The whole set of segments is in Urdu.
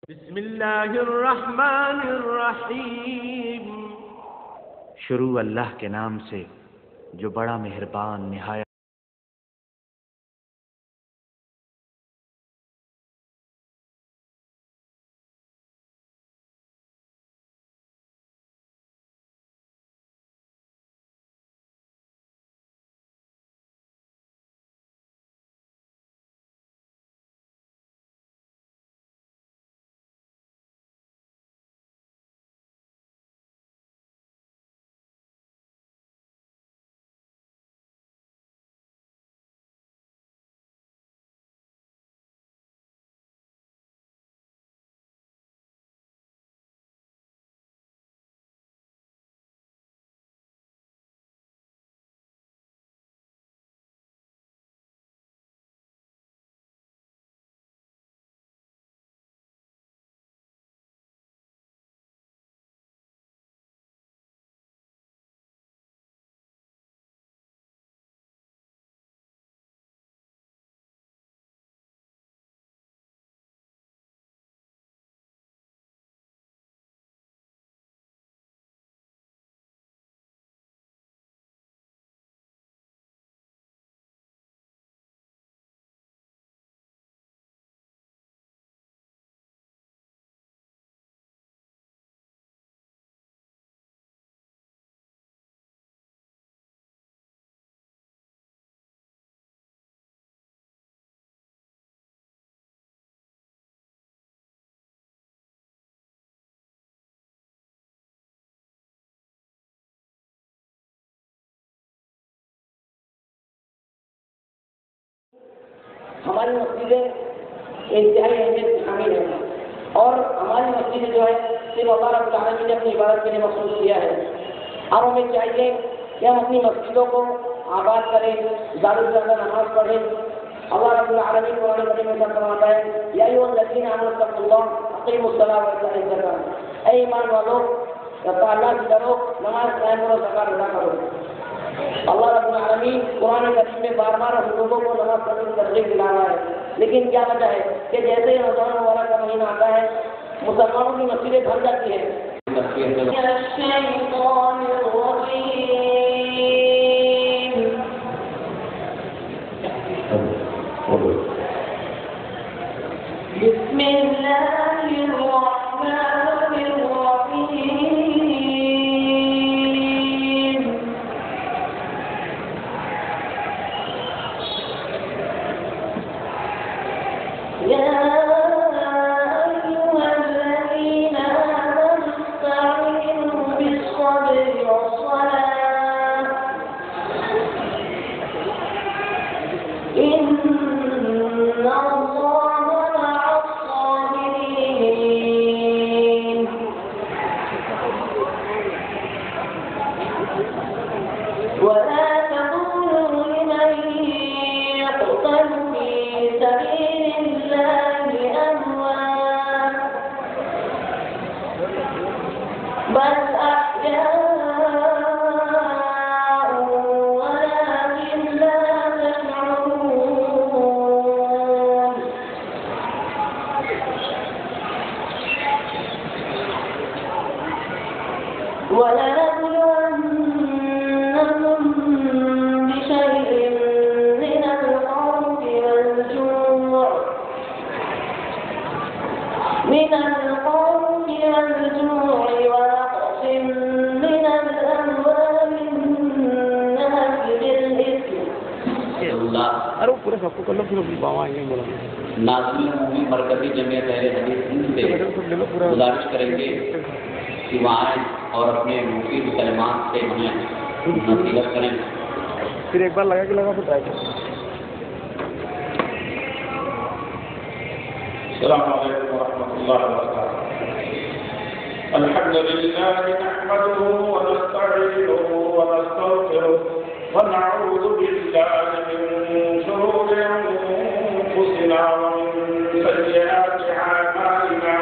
بسم اللہ الرحمن الرحیم، شروع اللہ کے نام سے جو بڑا مہربان نہایت ہماری مسجدیں انتہائی اہمیت کی حامل ہیں اور ہماری مسجد جو ہے صرف اللہ رب العالمین نے اپنی عبادت کے لیے مخصوص کیا ہے۔ اب ہمیں چاہیے کہ ہم اپنی مسجدوں کو آباد کریں، زیادہ سے زیادہ نماز پڑھیں۔ اللہ رب العالمین قرآن کریم میں فرماتا ہے یا ایھا الذین آمنوا اتقوا اللہ اقیموا الصلاۃ وآتوا الزکاۃ، اے ایمان والو اللہ کی ڈرو، نماز قائم کرو، زکات ادا کرو۔ اللہ رب العالمین قرآن کریم میں بار بار ہم لوگوں کو نماز پڑھنے کی ترغیب دلا رہا ہے، لیکن کیا وجہ ہے کہ جیسے ہی رمضان مبارک کا مہینہ آتا ہے مسلمانوں کی مسجدیں بھر جاتی ہیں۔ بسم اللہ الرحمن الرحیم، یا ایھا الذین آمنوا استعینوا بالصبر والصلاۃ ان ولا تقولوا لمن يقتل في سبيل الله أموات بل أحياء ولكن لا تشعرون ولنبلونكم بشيء من الخوف والجوع ونقص من الأموال والنفس بالإثم ناظرین عمومی مرکزی جمعیت اہل حدیث ہند سے گزارش کریں گے کہ وہ آئیں اور اپنے مفید کلمات سے ہمیں نصیحت کریں۔ پھر ایک بار لگا کے لگا تو ٹرائی کریں۔ السلام علیکم ورحمۃ اللہ وبرکاتہ۔ الحمد للہ نحمده ونستعینه ونستغفره ونعوذ باللہ من شرور انفسنا ومن سیئات اعمالنا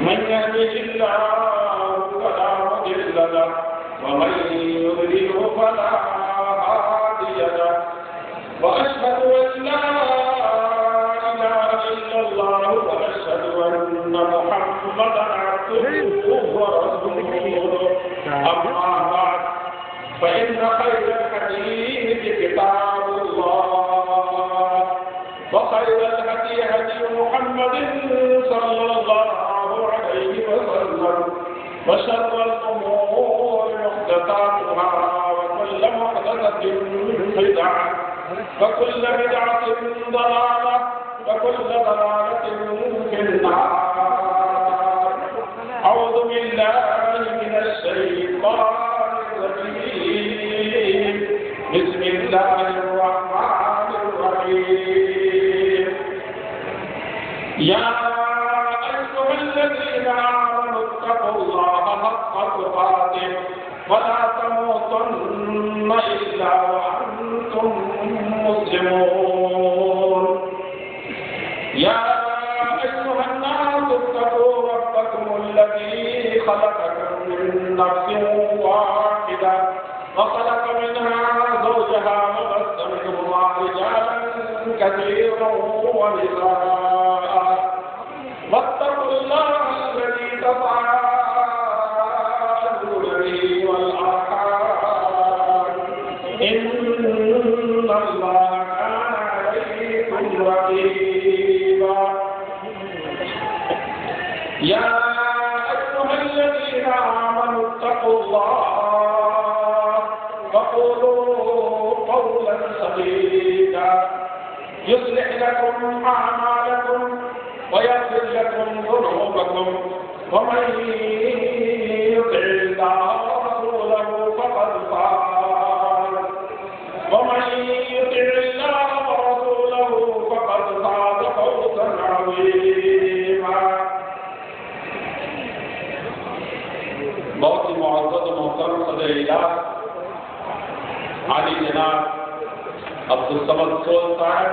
من يهده الله فلا مضل له ومن يضلل فلا هادي له واشهد ان لا اله الا الله واشهد ان محمدا عبده ورسوله أما بعد فإن خير الحديث كتاب الله وخير الهدي هدي محمد صلى الله عليه وسلم وشر الأمور محدثاتها وكل محدثة بدعة وكل بدعة ضلالة وكل ضلالة في النار. أعوذ بالله من الشيطان الرجيم. بسم الله الرحمن الرحيم. يا أيها الذين آمنوا اتقوا الله حق تقاته ولا تموتن إلا وأنتم مسلمون. يا أيها الناس اتقوا ربكم الذي خلقكم من نفس واحدة وخلق منها زوجها وبث منهما رجالا كثيرا ونساء واتقوا الله الذي تساءلون به والأرحام إن الله كان عليكم رقيبا. يا أيها الذين آمنوا اتقوا الله وقولوا قولا سديدا يصلح لكم أعمالكم ويغفر لكم ذنوبكم ومن يطع الله ورسوله فقد فاز فوزا عظيما. بہت ہی معزز و محترم صدر اجلاس عالی جناب عبدالصمد سول صاحب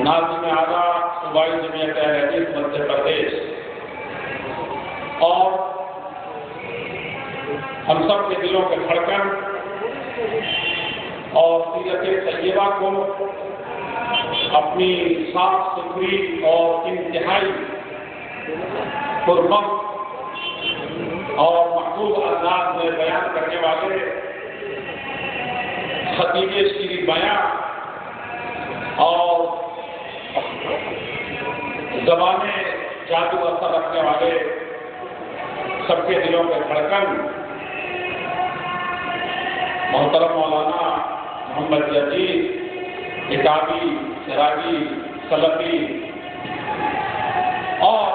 ناظم اعلیٰ صوبائی جمعیت اہل حدیث مدھیہ پردیش اور ہم سب کے دلوں کے دھڑکن اور سیرت طیبہ کو اپنی صاف ستھری اور انتہائی پرمخ اور محبوب انداز میں بیان کرنے والے خطیب شیریں بیان اور زبان جادو اثر رکھنے والے سب کے دلوں کے دھڑکن محترم مولانا محمد عزیز کتابی سراجی سلفی اور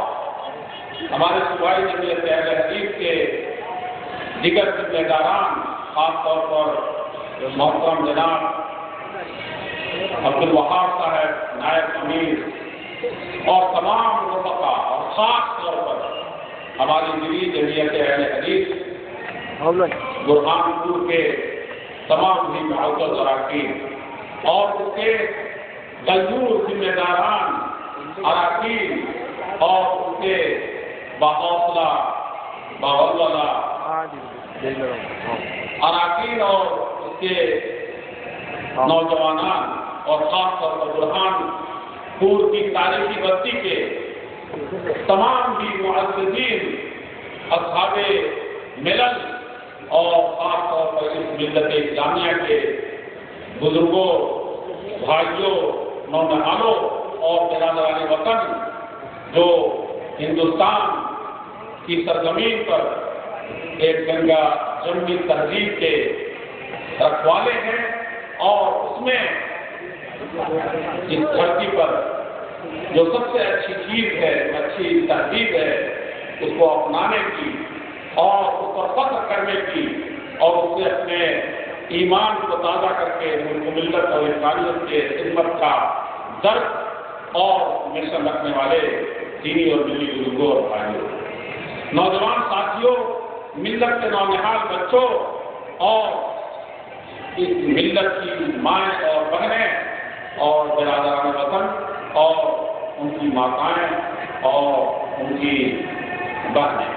ہمارے صوبائی جمعیت اہل حدیث کے دیگر ذمہ داران خاص طور پر محترم جناب عبدالوہاب صاحب نائب امیر اور تمام رفقا اور خاص طور پر ہماری دلی جمعیت اہل حدیث برہان پور کے تمام بھی معزز اراکین اور اس کے غیور ذمہ داران اراکین اور اس کے باحوصلہ باولولہ اراکین اور اس کے نوجوانان اور خاص طور پر برہان پور کی تاریخی بستی کے تمام بھی معززین اصحاب ملل اور خاص طور پر اس ملت اسلامیہ کے بزرگوں بھائیوں نونہالوں اور برادران وطن جو ہندوستان کی سرزمین پر ایک گنگا جمنی تہذیب کے رکھوالے ہیں اور اس میں اس دھرتی پر جو سب سے اچھی چیز ہے اچھی تہذیب ہے اس کو اپنانے کی اور اس پر فخر کرنے کی اور اس سے اپنے ایمان کو تازہ کر کے ملک ملت اور انسانیت کے خدمت کا درد اور مشن رکھنے والے دینی اور ملی بزرگوں اور بھائیوں نوجوان ساتھیوں ملت کے نونہال بچوں اور اس ملت کی مائیں اور بہنیں اور برادران وطن اور ان کی ماتائیں اور ان کی بہنیں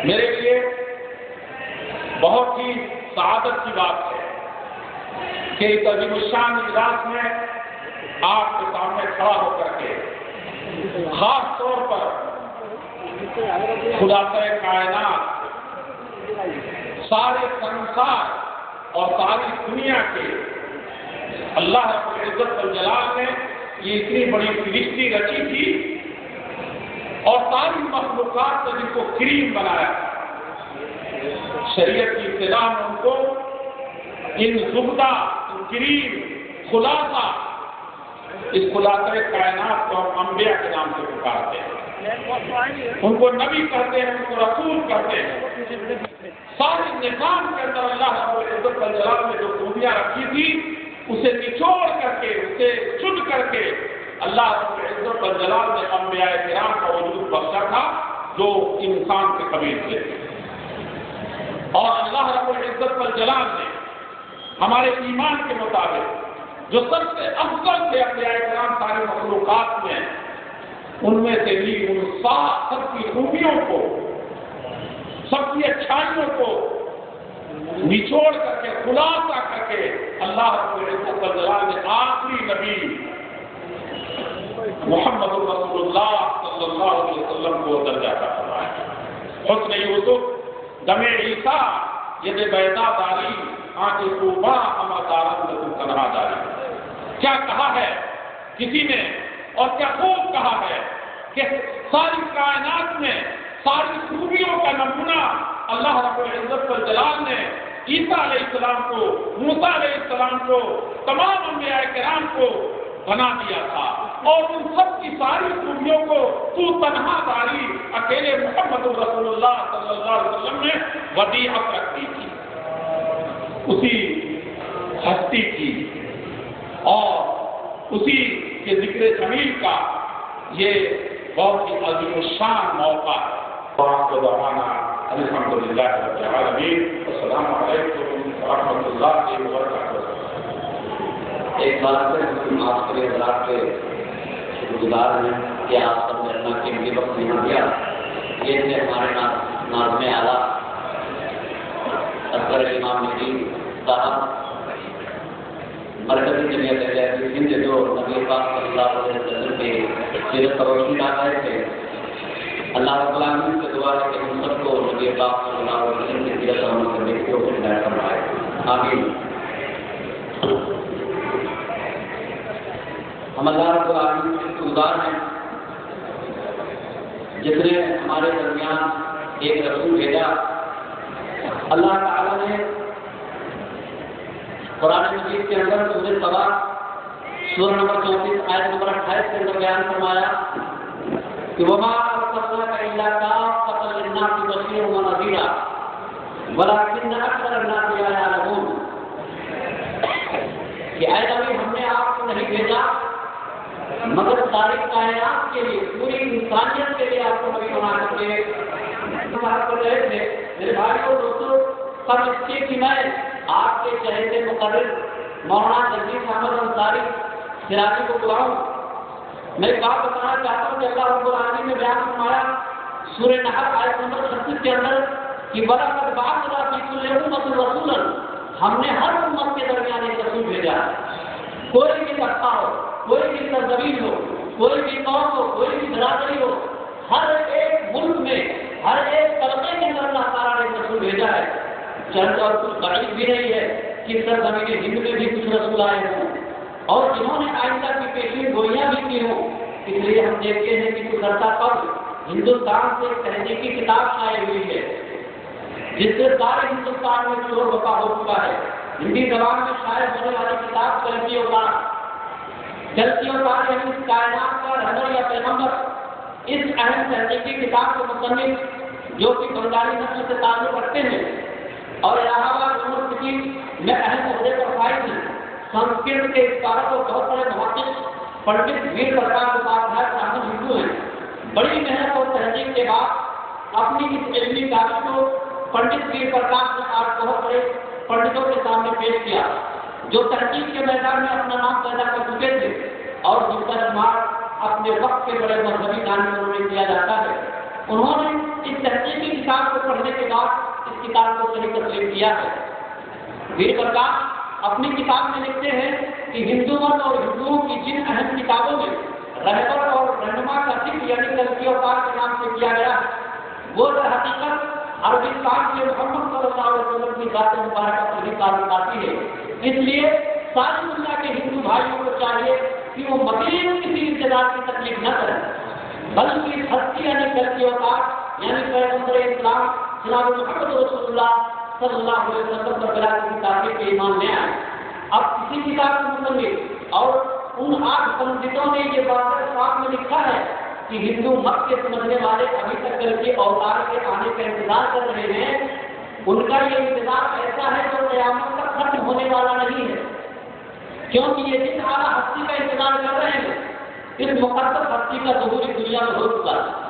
میرے لیے بہت ہی سعادت کی بات ہے کہ اس عظیم الشان اجلاس میں آپ کے سامنے کھڑا ہو کر کے خاص طور پر خلاصہ کائنات، سارے سنسار اور ساری دنیا کے اللہ رب العزت والجلال نے یہ اتنی بڑی سرشتی رچی تھی اور ساری مخلوقات نے جن کو کریم بنایا. شریعت کی ابتدا میں ان کو ان زبدہ، ان کریم، خلاصہ، اس خلاصہ کائنات کو ہم انبیاء کے نام سے پکارتے ہیں. ان کو نبی کہتے ہیں، ان کو رسول کہتے ہیں. سارے نظام کے اندر اللہ رب العزت والجلال نے جو خوبیاں رکھی تھی اسے نچوڑ کر کے، اسے چن کر کے اللہ رب العزت والجلال نے انبیاء کرام کا وجود بخشا تھا جو انسان کے قبیل تھے. اور اللہ رب العزت والجلال نے ہمارے ایمان کے مطابق جو سب سے افضل تھے انبیاء کرام ساری مخلوقات میں، ان میں سے بھی ان سب کی خوبیوں کو، سب کی اچھائیوں کو نچوڑ کر کے، خلاصہ کر کے اللہ رب العزت والجلال نے آخری نبی محمد رسول اللہ صلی اللہ علیہ وسلم کو درجہ عطا فرمایا. حسن یوسف، دم عیسیٰ، ید بیضا داری، آنکھ خوباں اما دارت لکم تنہا داری. کیا کہا ہے کسی نے اور کیا خوب کہا ہے کہ ساری کائنات میں ساری خوبیوں کا نمونہ اللہ رب العزت والجلال نے عیسیٰ علیہ السلام کو، موسیٰ علیہ السلام کو، تمام انبیاء کرام کو بنا دیا تھا. اور ان سب کی ساری خوبیوں کو تو تنہا داری اکیلے محمد رسول اللہ صلی اللہ علیہ وسلم نے ودیعت رکھ دی تھی اسی ہستی کی اور اسی کے ذکر جمیل کا. یہ بہت ہی عظیم الشان موقع ہے. الحمدللہ رب العالمین. السلام علیکم ورحمۃ اللہ وبرکاتہ. ایک بار پھر ہم آپ کے حضرات کے شکر گزار ہیں کہ آپ سب نے اپنا قیمتی وقت یہاں دیا. یہ تھے ہمارے ناظم اعلیٰ اصغر امام ندیم صاحب، مرکزی جمعیت اہل حدیث ہند، جو نبی پاک صلی اللہ علیہ وسلم کی سیرت پر روشنی ڈال رہے تھے. اللہ رب العالمین سے دعا ہے کہ ہم سب کو نبی پاک صلی اللہ علیہ وسلم کی سیرت پر عمل کرنے کی توفیق عطا فرمائے. آمین. ہم اللہ رب العالمین کے شکرگزار ہیں جس نے ہمارے درمیان ایک رسول بھیجا. اللہ تعالیٰ نے قرآن مجید کے اندر سورہ سبا سورہ نمبر 34 آیت نمبر 28 کے اندر بیان فرمایا کہ وما ارسلناک الا کافۃ للناس بشیرا ونذیرا ولکن اکثر الناس لا یعلمون. کہ اے نبی، ہم نے آپ کو نہیں بھیجا مگر ساری کائنات کے لیے، پوری انسانیت کے لیے آپ کو نبی بنا کر کے بات کر رہے تھے. میرے بھائیوں اور دوستوں، سب اس لیے کہ میں آپ کے چہرے مقرر مولانا جگدیش احمد انصاری سراجی کو بلاؤں. میں ایک بات بتانا چاہتا ہوں کہ اللہ رب العالمین نے بیان فرمایا سورہ نحل آیت نمبر 36 کے اندر کہ وَلَقَدْ بَعَثْنَا فِي كُلِّ أُمَّةٍ رَسُولًا، ہم نے ہر امت کے درمیان ایک رسول بھیجا. کوئی بھی طبقہ ہو، کوئی بھی سرزمین ہو، کوئی بھی قوم ہو، کوئی بھی برادری ہو، ہر ایک ملک میں، ہر ایک طبقے کے اندر اللہ تعالیٰ نے ایک رسول بھیجا ہے. چند اور کچھ بعید بھی نہیں ہے کہ سرزمین ہند میں بھی کچھ رسول آئے ہوں اور جنہوں نے آئندہ کی پیشین گوئیاں بھی کی ہوں. اس لیے ہم دیکھتے ہیں کہ گزرتا قبل ہندوستان سے تحریکی کتاب شائع ہوئی ہے جس سے سارے ہندوستان میں شور بپا ہو چکا ہے. ہندی زبان میں شائع ہونے والی کتاب چلتی ہوگا یعنی اس کائنات کا رہبر یا پیغمبر، اس اہم تحریکی کتاب کے مصنف جو کہ بنگالی نسل سے تعلق رکھتے ہیں اور الہ آباد یونیورسٹی میں اہم عہدے پر فائز ہیں. سنسکرت کے اسکالر اور بہت بڑے محقق پنڈت ویر پرکاش اپادھیائے صاحب ہندو ہیں. بڑی محنت اور تحقیق کے بعد اپنی اس علمی کاوش کو پنڈت ویر پرکاش نے آج بہت بڑے پنڈتوں کے سامنے پیش کیا جو تحقیق کے میدان میں اپنا نام پیدا کر چکے تھے اور جن کا شمار اپنے وقت کے بڑے مذہبی دانشوروں میں کیا جاتا ہے. انہوں نے اس تحقیقی کتاب کو پڑھنے کے بعد اس کتاب کو صحیح تسلیم کیا ہے. ویر پرکاش اپنی کتاب میں لکھتے ہیں کہ ہندو مت اور ہندوؤں کی جن اہم کتابوں میں رہبر اور رہنما کا ذکر یعنی تزکیہ و پاک کے نام سے کیا گیا ہے وہ در حقیقت عربستان کے محمد صلی اللہ علیہ وسلم کی ذات مبارکہ پر ہی تعلق آتی ہے۔ اس لیے ساری دنیا کے ہندو بھائیوں کو چاہیے کہ وہ مزید کسی امتداد کی تکلیف نہ کریں، بلکہ ہستی یعنی کل کی اوقات یعنی پیغمبر اسلام جناب محمد رسول اللہ صلی اللہ علیہ وسلم پر بلا کسی تاخیر کے ایمان لے آئے۔ اب کسی کتاب کے مصنف اور ان 8 پنڈتوں نے یہ بات صاف میں لکھا ہے کہ ہندو مت کے سمجھنے والے ابھی تک کل کے اوتار کے آنے کا انتظار کر رہے ہیں، ان کا یہ انتظار ایسا ہے جو قیامت تک ختم ہونے والا نہیں ہے، کیونکہ یہ دن اعلیٰ ہستی کا انتظار کر رہے ہیں۔ اس مقدس ہستی کا ظہور دنیا میں ہو چکا ہے،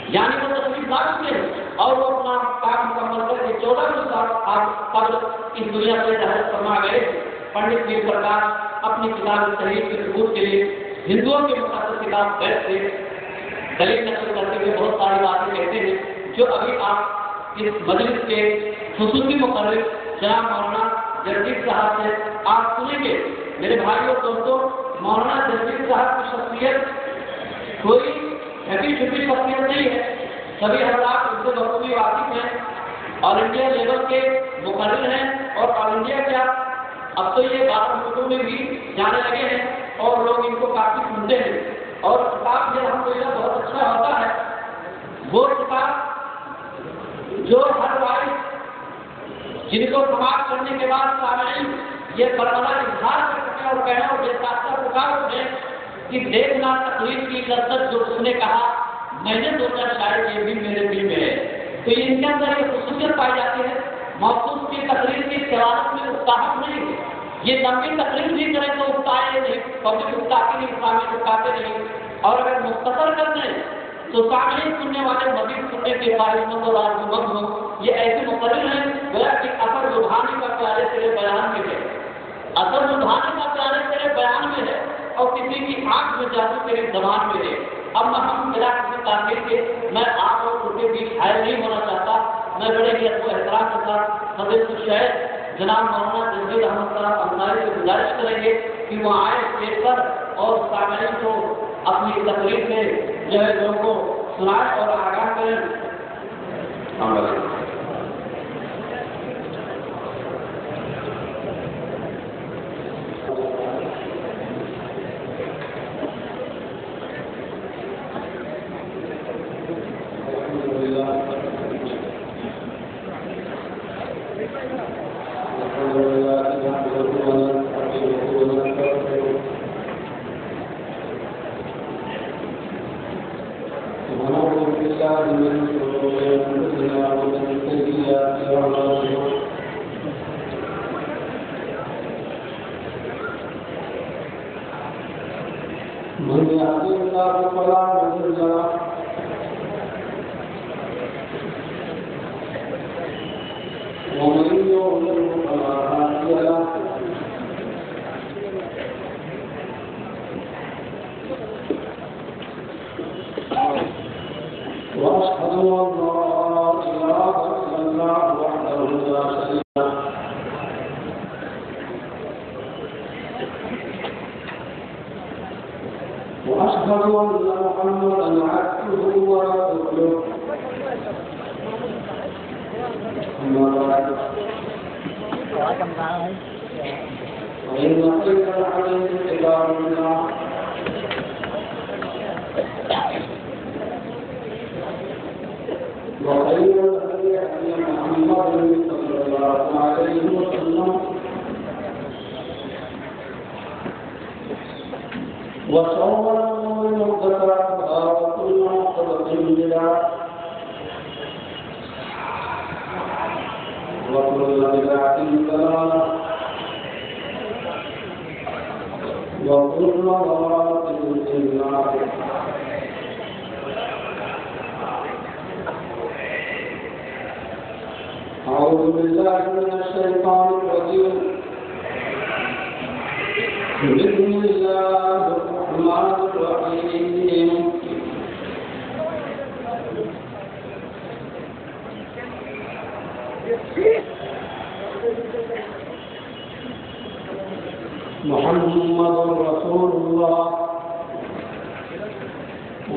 یعنی وہ تشریف لا چکے ہیں اور وہ اپنا کام مکمل کر کے 14 سال قبل اس دنیا سے رحلت فرما گئے۔ پنڈت ویر پرکاش اپنی کتاب تحریر کے ثبوت کے لیے ہندوؤں کے مقدس کتاب بیت سے دلیل نقل کرتے ہوئے بہت ساری باتیں کہتے ہیں جو ابھی آپ اس مجلس کے خصوصی مقرر جناب مولانا جگدیش صاحب سے آپ سنیں گے۔ میرے بھائیوں دوستوں، مولانا جگدیش صاحب کی شخصیت کوئی چھپی چھپی شخصیت نہیں ہے، سبھی حضرات ان سے بخوبی واقف ہیں، آل انڈیا لیول کے مقرر ہیں، اور آل انڈیا کیا اب تو یہ باہر ملکوں میں بھی جانے لگے ہیں اور لوگ ان کو کافی سنتے ہیں، اور کتاب جو الحمدللہ بہت اچھا ہوتا ہے، وہ کتاب جو ہر وائس جن کو سماعت کرنے کے بعد سامعین یہ برقرار اظہار کر سکے اور کہنا اور بے ساختہ پکار اٹھے کہ دیکھنا تقریر کی لذت جو اس نے کہا، میں نے سوچا شاید یہ بھی میرے دل میں ہے۔ تو ان کے اندر یہ خصوصیت پائی جاتی ہے، موصوف کی تقریر کی قیادت میں اکتاہٹ نہیں ہے، یہ لمبی تقریر بھی کریں تو اکتائے نہیں، پبلک اکتاتی نہیں، اسلامی اکتاتے نہیں، اور اگر مختصر کر دیں تو سامعین سننے والے مزید سننے کے خواہش مند اور آرزومند ہوں۔ یہ ایسے مقرر ہیں گویا کہ اثر روحانی کا پیارے تیرے بیان میں ہے، اثر روحانی کا پیارے تیرے بیان میں ہے، اور کسی کی آنکھ میں جادو تیری زبان میں ہے۔ اب ہم بلا کسی تاخیر کے میں آپ اور ان کے بیچ حائل نہیں ہونا چاہتا، میں بڑے ہی ادب و احترام کے ساتھ فضیلت الشیخ جناب مولانا جلیل احمد صاحب انصاری سے گزارش کریں گے کہ وہ آئے اسٹیج پر اور سامعین کو اپنی تقریر میں جو ہے لوگوں کو سنائیں اور آگاہ کریں۔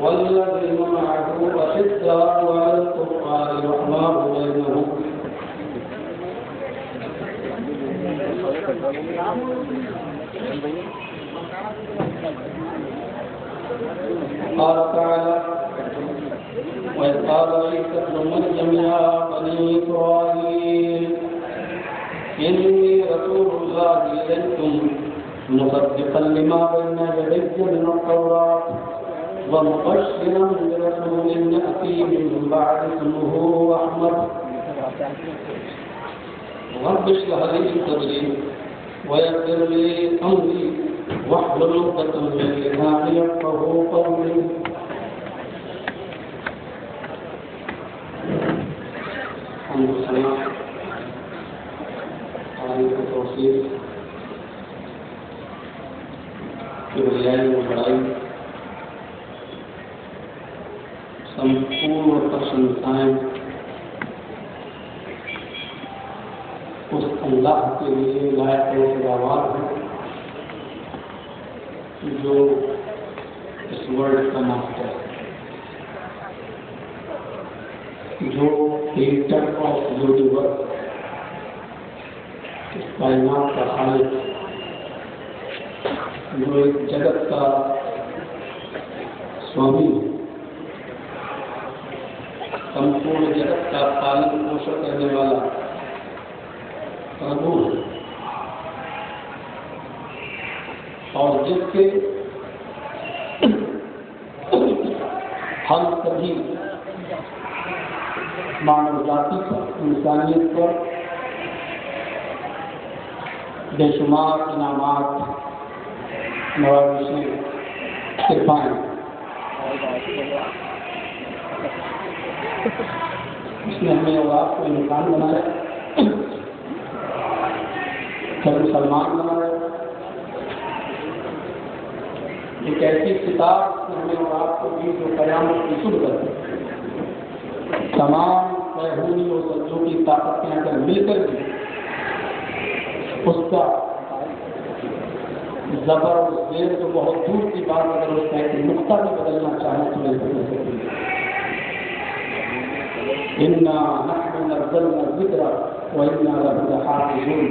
والذين معه أشداء على الكفار رحماء بينهم قال تعالى وإذ قال عيسى ابن مريم يا بني إسرائيل إني رسول الله إليكم مصدقا لما بين يدي من التوراة ومبشرا برسول يأتي من بعد اسمه أحمد رب اشرح لي صدري ويسر لي أمري واحلل عقدة من لساني يفقهوا قولي. الحمد لله عليك التوفيق کبریائی و بڑائی سمپورن پرشنسائیں اس اللہ کے لیے لائق پیداوار ہے جو اس ورلڈ کا ماسٹر ہے، جو کریٹر آف یونیورس، اس کائنات کا خالق، جو ایک جگت کا سوامی ہے، سمپورن جگت کا پالن پوشن کرنے والا پربھو ہے، اور جس کے ہم سبھی مانو ذاتی پر، انسانیت پر بے شمار انعامات نوازشیں صرفائیں. اس نے ہمیں اور آپ کو انسان بنایا، پھر مسلمان بنایا. ایک ایسی کتاب نے ہمیں اور آپ کو دی جو قیامت کی صبح کرتی ہے. تمام بیرونی اور سجوں کی طاقتیں اگر مل کر بھی اس کا زبر اور زیر تو بہت دور کی بات، اگر اس کا ایک نقطہ بھی بدلنا چاہیں تو نہیں بدل سکتی. انا نحن نزلنا الذکر وانا لہ لحافظون.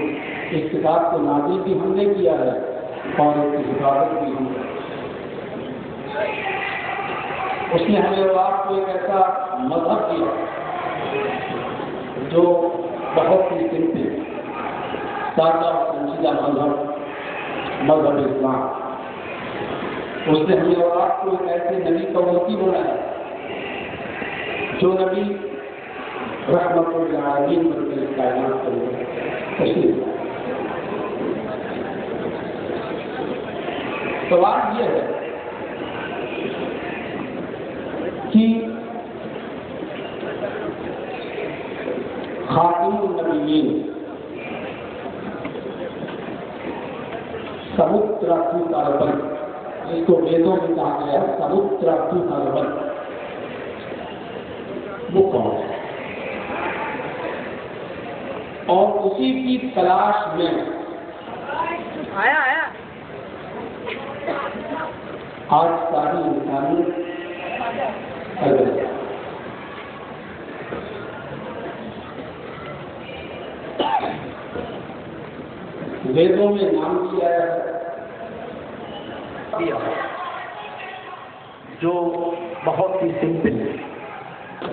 اس کتاب کو نازل بھی ہم نے کیا ہے اور اس کی حفاظت بھی ہم نے. اس نے ہمیں اور آپ کو ایک ایسا مذہب دیا جو بہت ہی سمپل، سادہ اور سنجیدہ مذہب اسلام. اس نے ہمیں اور آپ کو ایک ایسے نبی کا وسیع بنایا جو نبی رحمت للعالمین بن کے کائنات کو تشریف لایا. سوال یہ ہے کہ خاتم النبیین سمدراتھوکاربل، اس کو ویدوں میں کہا گیا ہے سمدراتھوکاربل، وہ کون ہے؟ اور اسی کی تلاش میں آج ساری انسانیت کر رہی ہے. ویدوں میں نام کیا ہے جو بہت ہی سمپل ہے.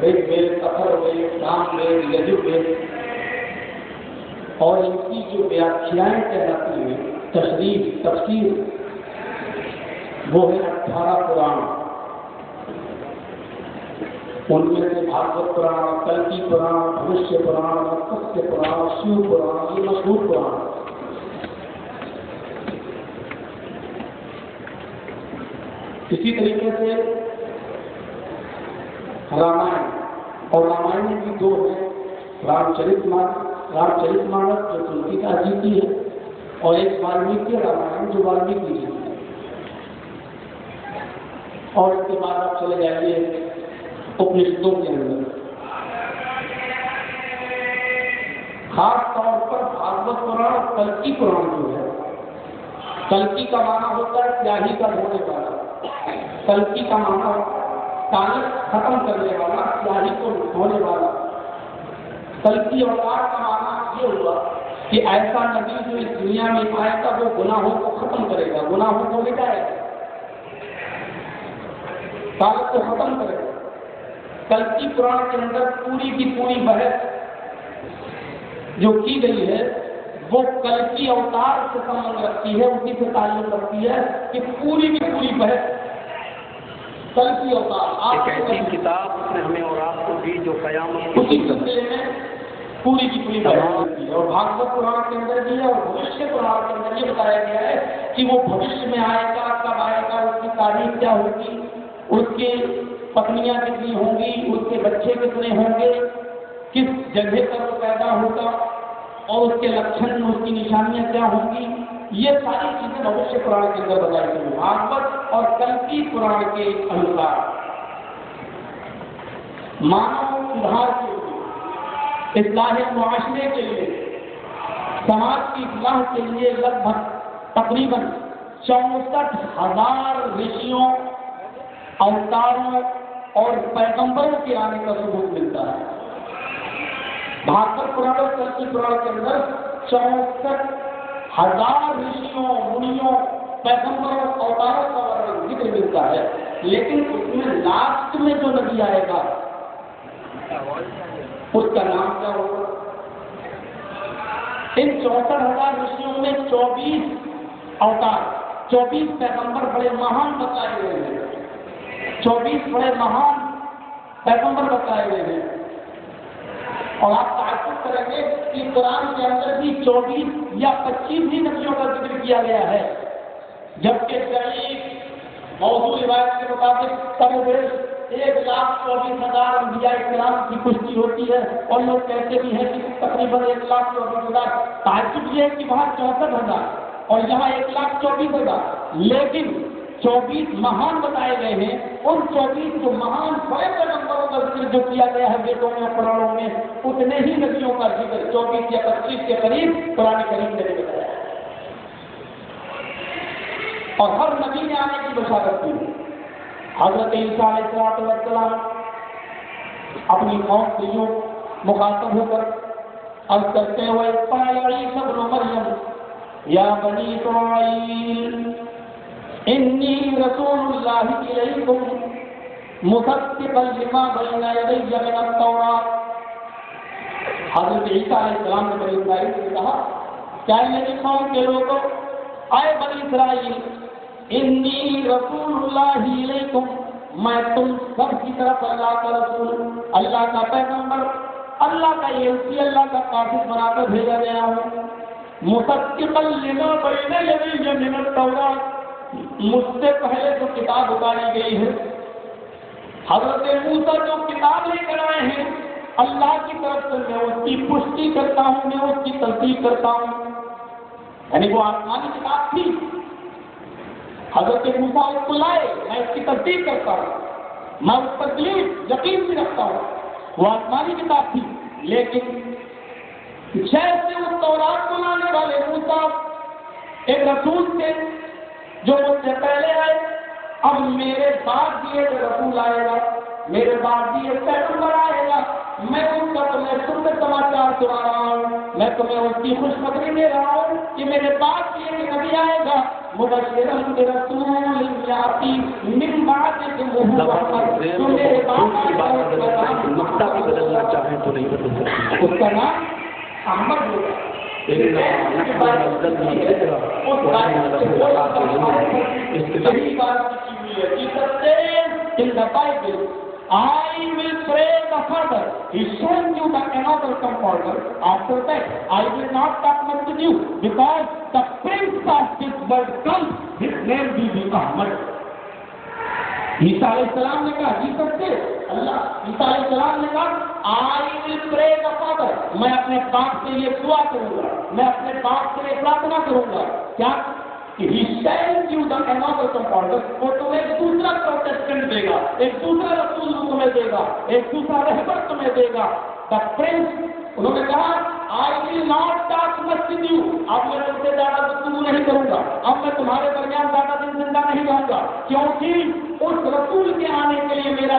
ایک وید کفر وید، سام وید، یجر وید، اور ان کی جو ویاخیائیں کہلاتی ہیں، تشریح تفسیر، وہ ہے 18 قرآن. ان میں سے بھاگوت پران، کلکی پران، بھوشیہ پران، متسیہ پران، شیو پران، یہ مشہور قرآن. اسی طریقے سے رامائن، اور رامائن کی دو ہے، رام چرت مانس جو تلسی کا جیتی ہے، اور ایک والمیکی رامائن جو والمیکی جیتی ہے. اور اس کے بعد آپ چلے جائیے اپنشدوں کے اندر، خاص طور پر بھاگوت پران اور کلکی پران جو ہے، کلکی کا معنی ہوتا ہے سیاہی کا دھونے والا، کلکی کا معنی ہوتا ہے تعلق ختم کرنے والا، سیاہی کو دھونے والا۔ کلکی اوتار کا معنی یہ ہوا کہ ایسا نبی جو اس دنیا میں آئے گا وہ گناہوں کو ختم کرے گا، گناہوں کو مٹائے گا، تعلق کو ختم کرے گا۔ کلکی قرآن کے اندر پوری کی پوری بحث جو کی گئی ہے وہ کلکی اوتار سے سمبند رکھتی ہے، اسی سے تعلق رکھتی ہے کہ پوری کی پوری بحث کلکی اوتار ایک ایسی کتاب اس نے ہمیں اور آپ کو دی جو قیامت اسی سلسلے میں پوری کی پوری بحث ہوتی ہے۔ اور بھاگوت قرآن کے اندر بھی ہے اور بھوشیہ قرآن کے اندر یہ بتایا گیا ہے کہ وہ بھوشیہ میں آئے گا، کب آئے گا، اس کی تاریخ کیا ہوگی، اس کی پتنیاں کتنی ہوں گی، اس کے بچے کتنے ہوں گے، کس جگہ پر وہ پیدا ہوگا اور اس کے لکھن، اس کی نشانیاں کیا ہوں گی، یہ ساری چیزیں بھوشیہ قرآن کے اندر بتائی گئی ہیں۔ بھاگوت اور کلکی قرآن کے انوسار مانو سدھار کے لیے، اصلاح معاشرے کے لیے، سماج کی اصلاح کے لیے لگ بھگ تقریباً 64,000 رشیوں، اوتاروں اور پیغمبروں کے آنے کا ثبوت ملتا ہے۔ بھاگوت قرآن اور کلکی قرآن کے اندر 64,000 رشیوں، منیوں، پیغمبروں، اوتاروں کا ذکر ملتا ہے، لیکن اس میں لاسٹ میں جو نبی آئے گا اس کا نام کیا ہوگا؟ ان 64,000 رشیوں میں 24 اوتار، 24 پیغمبر بڑے مہان بتائے گئے ہیں، 24 بڑے مہان پیغمبر بتائے گئے ہیں۔ اور آپ تعجب کریں گے کہ قرآن کے اندر بھی 24 یا 25 ہی نبیوں کا ذکر کیا گیا ہے، جبکہ صحیح موضوع روایت کے مطابق کم و بیش 1,24,000 انبیاء کرام کی پشتی ہوتی ہے، اور لوگ کہتے بھی ہیں کہ تقریباً 1,24,000۔ تعجب یہ ہے کہ وہاں 64,000 اور یہاں 1,24,000، لیکن 24 مہان بتائے گئے ہیں۔ ان 24 جو مہان بڑے پیغمبروں کا ذکر جو کیا گیا ہے بیتوں میں اور قرآنوں میں، اتنے ہی نبیوں کا ذکر 24 یا 25 کے قریب قرآن کریم نے بتایا ہے، اور ہر نبی نے آنے کی بشارت کی۔ حضرت عیسیٰ علیہ السلام اپنی قوم سے یوں مخاطب ہو کر عرض کرتے ہوئے قال عیسی ابن مریم یا بنی اسرائیل انی رسول اللہ الیکم مصدقا لما بین یدی من التوراۃ۔ حضرت عیسیٰ علیہ السلام نے بنی اسرائیل سے کہا، کیا میری قوم کے لوگوں، آئے بنی اسرائیل، انی رسول اللہ علیکم، میں تم سب کی طرف اللہ کا رسول، اللہ کا پیغمبر، اللہ کا ایلچی، اللہ کا قاصد بنا کر بھیجا گیا ہوں۔ مصدقا لما بین یدی من التوراۃ، مجھ سے پہلے جو کتاب اتاری گئی ہے، حضرت موسیٰ جو کتاب لے کر آئے ہیں اللہ کی طرف سے، میں اس کی پشٹی کرتا ہوں، میں اس کی تصدیق کرتا ہوں، یعنی وہ آسمانی کتاب تھی، حضرت موسیٰ اس کو لائے، میں اس کی تصدیق کرتا ہوں، میں اس پر بلیف، یقین بھی رکھتا ہوں، وہ آسمانی کتاب تھی، لیکن جیسے اس تورات کو لانے والے موسیٰ ایک رسول تھے جو مجھ سے پہلے آئے، اب میرے بعد بھی ایک رسول آئے گا، میرے بعد بھی ایک پیغمبر آئے گا، میں ان کا تمہیں شکر سماچار سنا رہا ہوں، میں تمہیں اس کی خوشخبری دے رہا ہوں کہ میرے بعد بھی ایک نبی آئے گا، مبشرا برسول یاتی من بعد اسمہ احمد، جو میرے بعد نقطہ بھی بدلنا چاہیں تو نہیں بدل سکتے، اس کا نام احمد ہوگا۔ I will pray the Father, He sends you the another comforter. After that, I will not talk much with you, because the prince of this world comes, his name will be Ahmad. عیسیٰ علیہ السلام نے کہا، جی سکتے اللہ، عیسیٰ علیہ السلام نے کہا I will pray the Father، میں اپنے باپ سے یہ دعا کروں گا، میں اپنے باپ سے یہ پرارتھنا کروں گا، کیا کہ He sends you the another comforter، وہ تمہیں ایک دوسرا پروٹیسٹنٹ دے گا، ایک دوسرا رسول تمہیں دے گا، ایک دوسرا رہبر تمہیں دے گا، the prince۔ انہوں نے کہا I will not talk much with you، اب میں تم سے زیادہ گفتگو نہیں کروں گا، اب میں تمہارے درمیان زیادہ دن زندہ نہیں رہوں گا، کیونکہ اس رسول کے آنے کے لیے میرا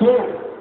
2,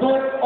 2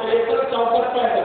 63, 64, 65,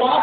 5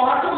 5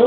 2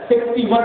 61,